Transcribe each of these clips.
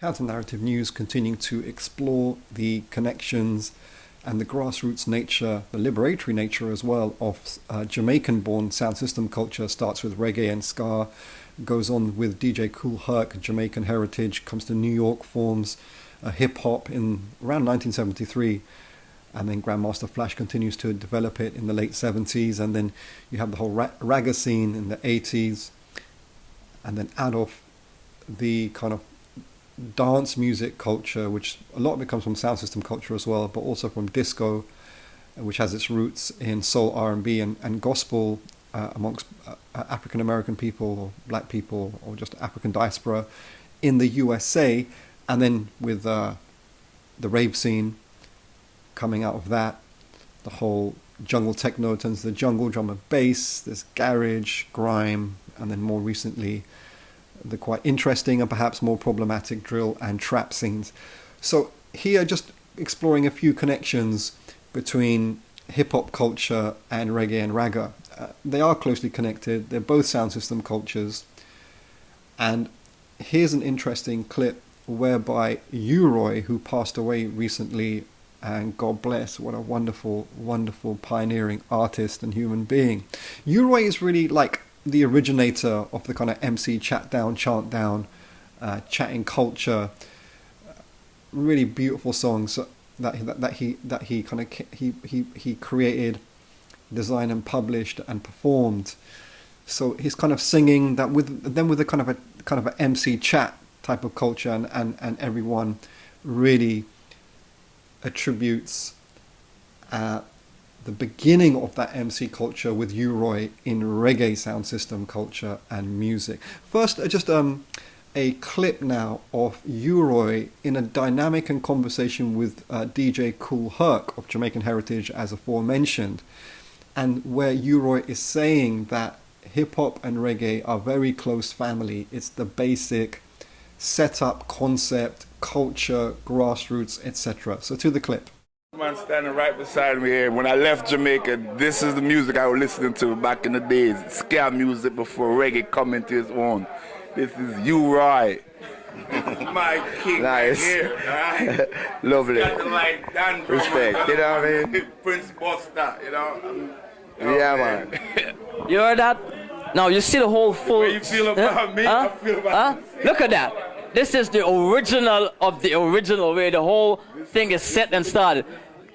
Counter-narrative news continuing to explore the connections and the grassroots nature, the liberatory nature as well of Jamaican-born sound system culture. Starts with reggae and ska, goes on with DJ Kool Herc, Jamaican heritage, comes to New York, forms hip-hop in around 1973, and then Grandmaster Flash continues to develop it in the late 70s, and then you have the whole ragga scene in the 80s, and then out of the kind of dance music culture, which a lot of it comes from sound system culture as well, but also from disco, which has its roots in soul, R&B and gospel amongst African American people or black people or just African diaspora in the USA, and then with the rave scene coming out of that, the whole jungle techno turns to the jungle, drum and bass, there's garage, grime, and then more recently the quite interesting and perhaps more problematic drill and trap scenes. So here, just exploring a few connections between hip-hop culture and reggae and ragga. They are closely connected, they're both sound system cultures, and here's an interesting clip whereby U-Roy, who passed away recently, and God bless, what a wonderful, wonderful pioneering artist and human being. U-Roy is really like the originator of the kind of MC chat down, chant down, chatting culture. Really beautiful songs that he created, designed and published and performed. So he's kind of singing that with a kind of a MC chat type of culture, and everyone really attributes the beginning of that MC culture with U-Roy in reggae sound system culture and music. First, just a clip now of U-Roy in a dynamic and conversation with DJ Kool Herc of Jamaican heritage, as aforementioned, and where U-Roy is saying that hip-hop and reggae are very close family. It's the basic setup, concept, culture, grassroots, etc. So to the clip. Man standing right beside me here. When I left Jamaica, this is the music I was listening to back in the days. Ska music before reggae come into its own. This is U-Roy. My king. Nice. Here, right? Lovely. Like Dan Respect, you know what I mean? Prince Buster, you know. Yeah, man. You heard that? Now you see the whole full... What you feel about me? I feel about Look at that. This is the original of the original, where the whole thing is set and started.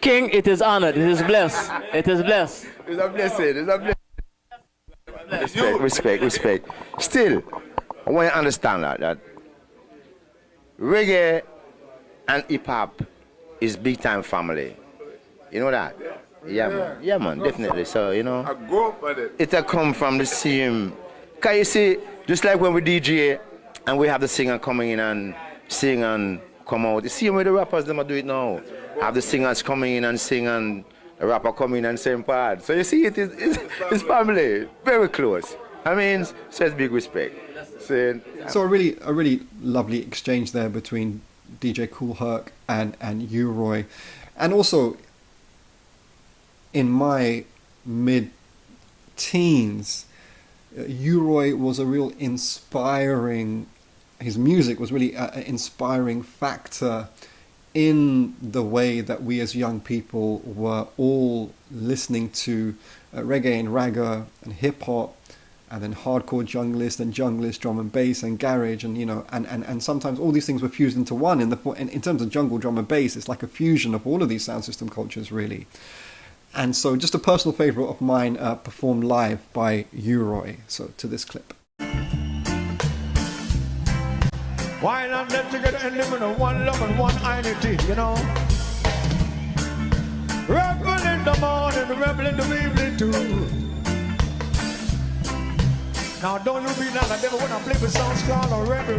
King, it is honored, it is blessed. It is blessed. It's a blessing, it's a blessing. Respect. Still, I want you to understand that reggae and hip-hop is big-time family. You know that? Yeah, man, definitely. So, you know, I grew up with it. It'll come from the same. Can you see, just like when we DJ and we have the singer coming in and sing and come out. You see where the rappers them do it now. Have the singers coming in and sing and the rapper coming in and same part. So you see it's family, very close. I mean, so it's big respect. So a really lovely exchange there between DJ Kool Herc and U-Roy. And also in my mid-teens, U-Roy was a real inspiring, his music was really an inspiring factor in the way that we as young people were all listening to reggae and ragga and hip-hop, and then hardcore junglist, drum and bass and garage, and you know, and sometimes all these things were fused into one. In terms of jungle, drum and bass, it's like a fusion of all of these sound system cultures, really. And so just a personal favourite of mine, performed live by U-Roy. So to this clip. Why not let together and live in one love and one unity, you know? Rebel in the morning, rebel in the evening too. Now don't you be none of them when I play with songs called a rebel.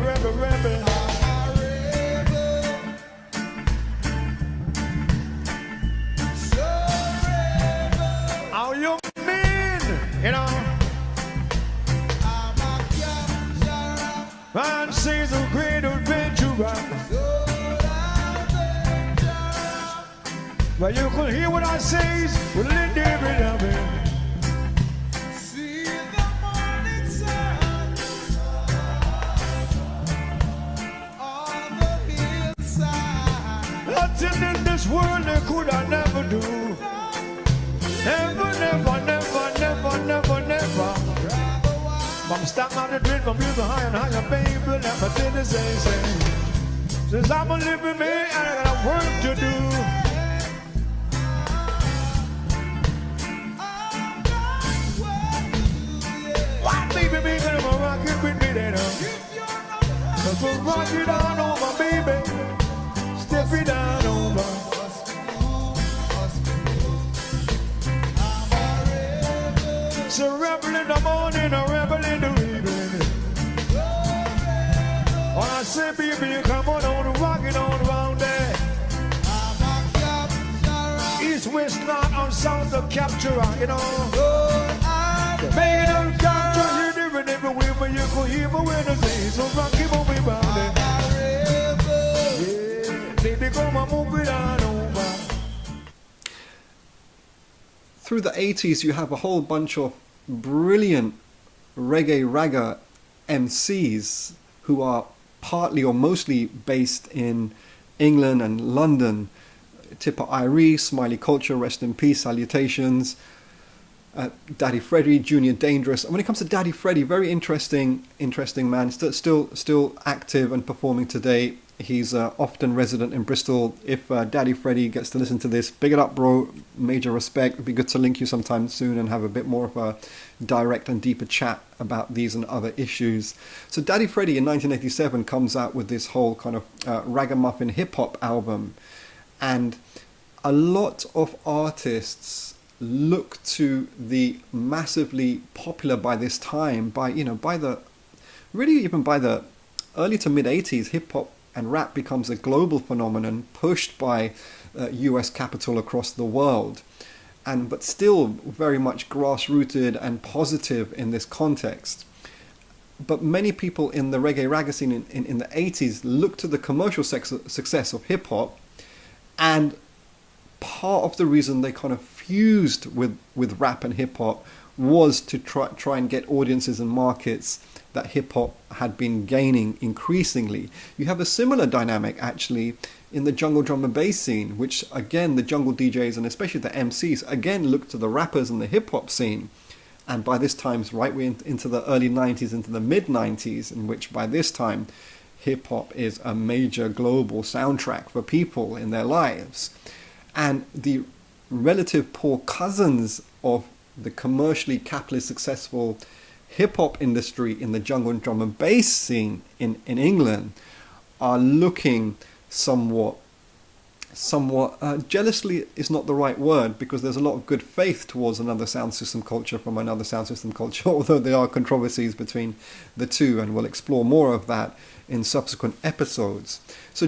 How you mean, you know? Man sees a great adventure. But you could hear what I say. Well, let me see the morning sun on the this world they could I never do. Never, never, never, never, never, never. I'm stuck on the dream, I'm moving higher and higher, baby. Never did the same. Since I'm a living man, I got work to do. Why, baby, me gonna rock it with me, then? Cause we'll rock it on over, baby. Step it down over. So rebel in the morning, a rebel in the evening. When I say, baby, come on, rock it on around there. East, west, north, and south, the capture, you know. Make them capture you different everywhere, but you could hear me when I say, so rock it on me round there. Yeah, baby, come on, move it on over. Through the 80s, you have a whole bunch of brilliant reggae ragga MCs who are partly or mostly based in England and London. Tipper Irie, Smiley Culture, rest in peace, salutations. Daddy Freddy, Junior Dangerous. And when it comes to Daddy Freddy, very interesting man. Still active and performing today. He's often resident in Bristol. If Daddy Freddy gets to listen to this, big it up, bro. Major respect. It'd be good to link you sometime soon and have a bit more of a direct and deeper chat about these and other issues. So Daddy Freddy in 1987 comes out with this whole kind of ragamuffin hip-hop album. And a lot of artists look to the massively popular by this time, by the early to mid 80s, hip-hop and rap becomes a global phenomenon pushed by US capital across the world, but still very much grassrooted and positive in this context. But many people in the reggae ragga scene in the 80s look to the commercial success of hip-hop, and part of the reason they kind of fused with rap and hip-hop was to try and get audiences and markets that hip-hop had been gaining increasingly. You have a similar dynamic actually in the jungle drum and bass scene, which again the jungle DJs and especially the MCs again look to the rappers in the hip-hop scene. And by this time, right into the early 90s, into the mid 90s, in which by this time hip-hop is a major global soundtrack for people in their lives. And the relative poor cousins of the commercially capitalist successful hip-hop industry in the jungle and drum and bass scene in England are looking somewhat jealously is not the right word, because there's a lot of good faith towards another sound system culture from another sound system culture, although there are controversies between the two, and we'll explore more of that in subsequent episodes. So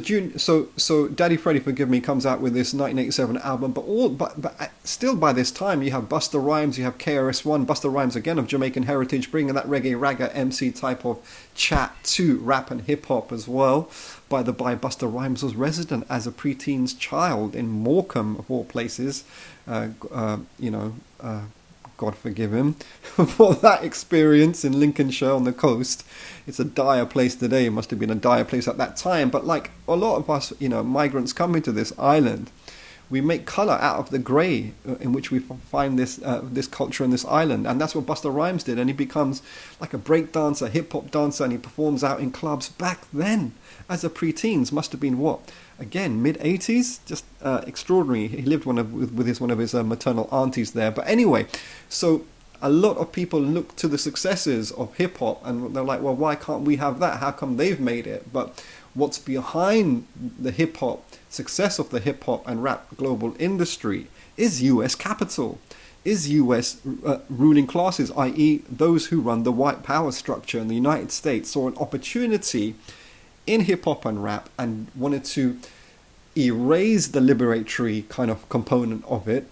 Daddy Freddy, forgive me, comes out with this 1987 album, but still by this time you have Busta Rhymes, you have KRS-One, Busta Rhymes again of Jamaican heritage, bringing that reggae ragga MC type of chat to rap and hip hop as well. By the by, Busta Rhymes was resident as a preteen's child in Morecambe of all places. God forgive him for that experience in Lincolnshire on the coast. It's a dire place today. It must have been a dire place at that time. But like a lot of us, migrants coming to this island, we make colour out of the grey in which we find this culture in this island. And that's what Busta Rhymes did. And he becomes like a break dancer, hip-hop dancer, and he performs out in clubs back then as a preteen. Must have been what? Again, mid-80s, just extraordinary. He lived one of his maternal aunties there. But anyway, so a lot of people look to the successes of hip-hop and they're like, well, why can't we have that? How come they've made it? But what's behind the hip-hop success of the hip-hop and rap global industry is US capital, is US ruling classes, i.e. those who run the white power structure in the United States, saw an opportunity in hip-hop and rap and wanted to erase the liberatory kind of component of it,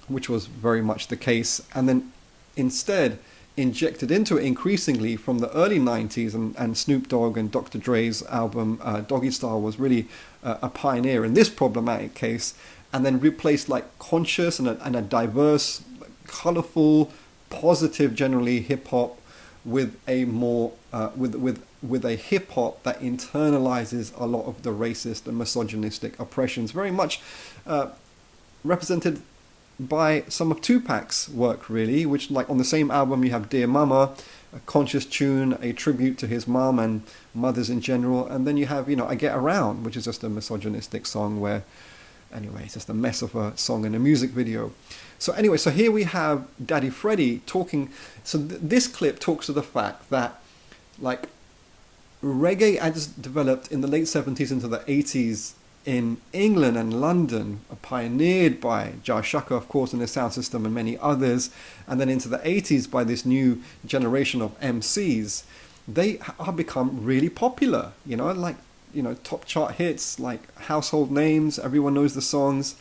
which was very much the case, and then instead injected into it increasingly from the early 90s, and Snoop Dogg and Dr. Dre's album Doggy Style was really a pioneer in this problematic case, and then replaced like conscious and a diverse, colourful, positive generally hip-hop with a more with a hip hop that internalizes a lot of the racist and misogynistic oppressions, very much represented by some of Tupac's work, really, which, like, on the same album you have Dear Mama, a conscious tune, a tribute to his mom and mothers in general, and then you have, I Get Around, which is just a misogynistic song where, anyway, it's just a mess of a song and a music video. So anyway, so here we have Daddy Freddy talking. So this clip talks to the fact that, like, reggae as developed in the late 70s into the 80s in England and London, pioneered by Jah Shaka, of course, in the sound system and many others, and then into the 80s by this new generation of MCs, they have become really popular, top chart hits, like household names, everyone knows the songs.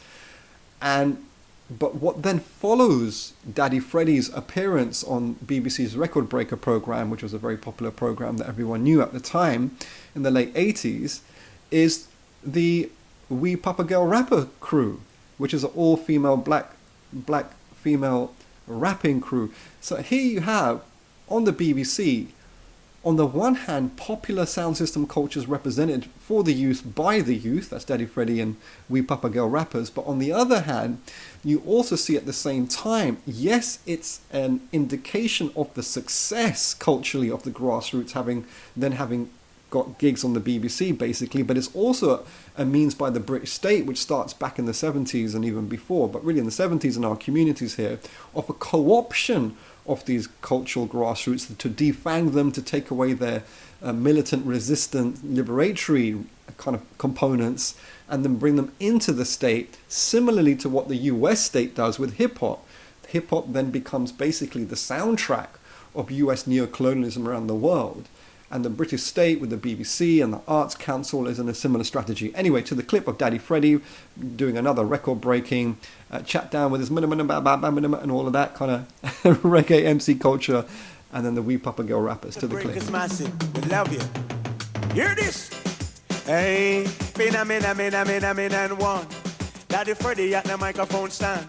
But what then follows Daddy Freddy's appearance on BBC's Record Breaker program, which was a very popular program that everyone knew at the time in the late 80s, is the We Papa Girl Rapper crew, which is an all-female black female rapping crew. So here you have on the BBC, on the one hand, popular sound system cultures represented for the youth by the youth, that's Daddy Freddy and We Papa Girl Rappers, but on the other hand, you also see at the same time, yes, it's an indication of the success culturally of the grassroots having got gigs on the BBC, basically, but it's also a means by the British state, which starts back in the 70s and even before, but really in the 70s in our communities here, of a co-option of these cultural grassroots to defang them, to take away their militant, resistant, liberatory kind of components, and then bring them into the state, similarly to what the US state does with hip-hop. Hip-hop then becomes basically the soundtrack of US neocolonialism around the world. And the British state with the BBC and the Arts Council is in a similar strategy. Anyway, to the clip of Daddy Freddy doing another record-breaking chat down with his and all of that kind of reggae MC culture, and then the Wee Papa Girl Rappers to the clip. It's massive. We love you. Hear this. Hey, mina, and one. Daddy Freddy at the microphone stand.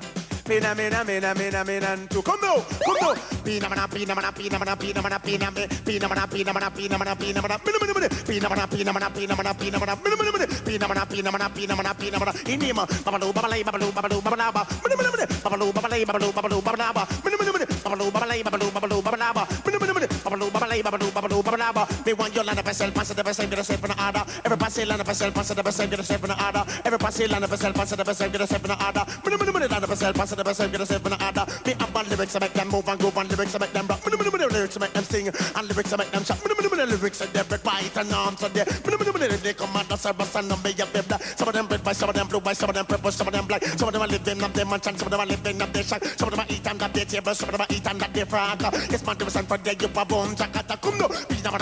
Mina, and two. Come now. Pina, me want your land of yourself, pass it the same, get a safe in the order. Every pass land of yourself, pass it the same, get a safe in the order. Every pass land of yourself, pass it the same, get a safe in the order. Land of yourself, pass it the same, get a safe in the order. Me up on lyrics, I make them move and groove on lyrics, I make them rock. Lyrics, I make them sing, and lyrics, I make them shout. Lyrics, I break white and arms are there. They come out the service and number your baby. Some of them red by, some of them blue by, some of them purple, some of them black. Some of them are living up their mansion, some of them are living up their shack. Some of them are eating up their table, some of them are eating up their frog. Yes, man, there was for there, you boom, Jakarta, come no. Pina,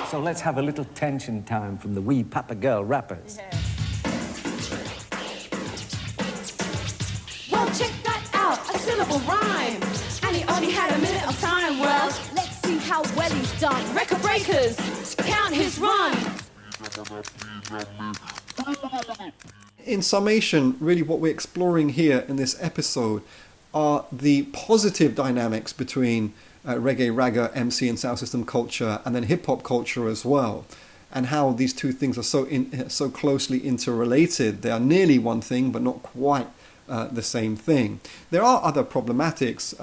So let's have a little tension time from the Wee Papa Girl Rappers. Yeah. Well, check that out, a syllable rhyme. And he only had a minute of time. Well, let's see how well he's done. Record breakers, count his run. In summation, really what we're exploring here in this episode are the positive dynamics between reggae, ragga, MC and sound system culture, and then hip-hop culture as well, and how these two things are so closely interrelated. They are nearly one thing, but not quite the same thing. There are other problematics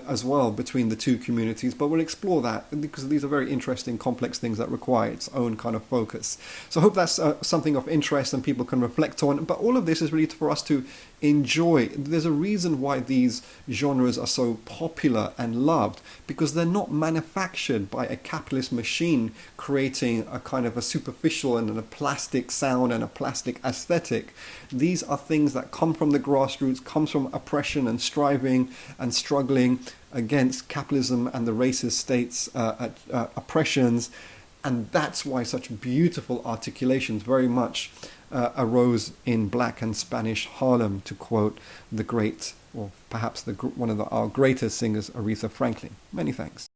as well between the two communities, but we'll explore that because these are very interesting, complex things that require its own kind of focus. So I hope that's something of interest and people can reflect on. But all of this is really for us to enjoy. There's a reason why these genres are so popular and loved, because they're not manufactured by a capitalist machine creating a kind of a superficial and a plastic sound and a plastic aesthetic. These are things that come from the grassroots, comes from oppression and striving and struggling against capitalism and the racist states' oppressions. And that's why such beautiful articulations very much arose in Black and Spanish Harlem, to quote the great, or perhaps our greatest singers, Aretha Franklin. Many thanks.